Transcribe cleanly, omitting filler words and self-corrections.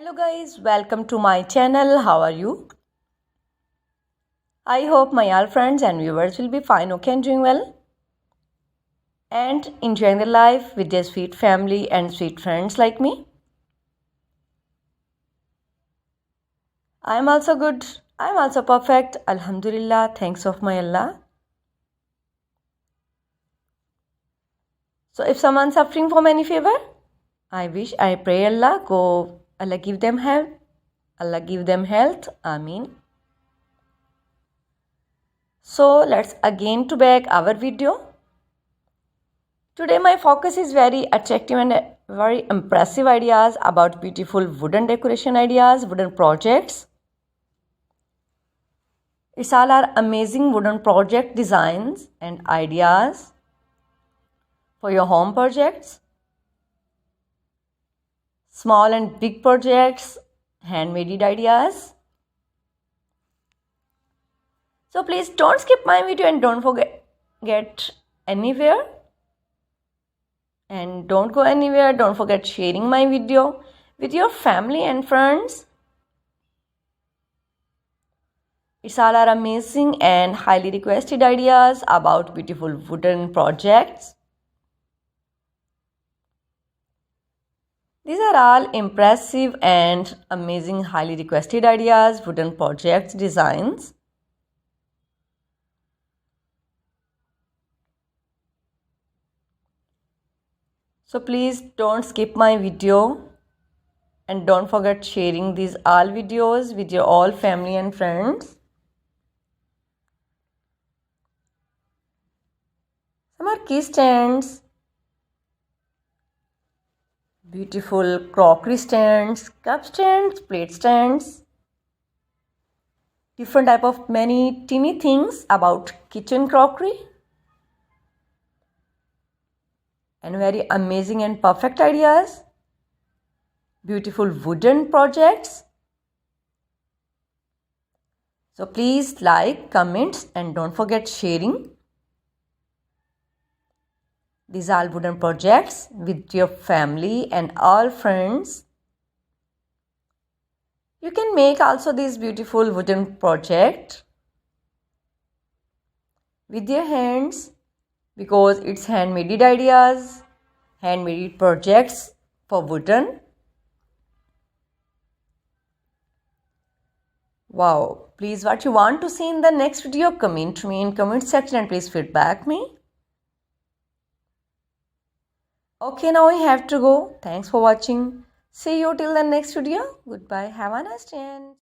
Hello guys, welcome to my channel. How are you? I hope my all friends and viewers will be fine, okay, and doing well and enjoying their life with their sweet family and sweet friends like me. I am also good. I am also perfect. Alhamdulillah, thanks of my Allah. So if someone suffering from any fever, I pray Allah give them help. Allah give them health. Ameen. So let's again to back our video. Today my focus is very attractive and very impressive ideas about beautiful wooden decoration ideas, wooden projects. It's all our amazing wooden project designs and ideas for your home projects, small and big projects, handmade ideas. So please don't skip my video and don't forget anywhere. And don't go anywhere. Don't forget sharing my video with your family and friends. It's all our amazing and highly requested ideas about beautiful wooden projects. These are all impressive and amazing highly requested ideas, wooden projects, designs. So please don't skip my video and don't forget sharing these all videos with your all family and friends. Some are key stands, beautiful crockery stands, cup stands, plate stands, different type of many teeny things about kitchen crockery. And very amazing and perfect ideas, beautiful wooden projects. So please like, comment and don't forget sharing these all wooden projects with your family and all friends. You can make also this beautiful wooden project with your hands, because it's handmade ideas, handmade projects for wooden. Wow, please what you want to see in the next video, comment me in comment section and please feedback me. Okay, now we have to go. Thanks for watching. See you till the next video. Goodbye. Have a nice day.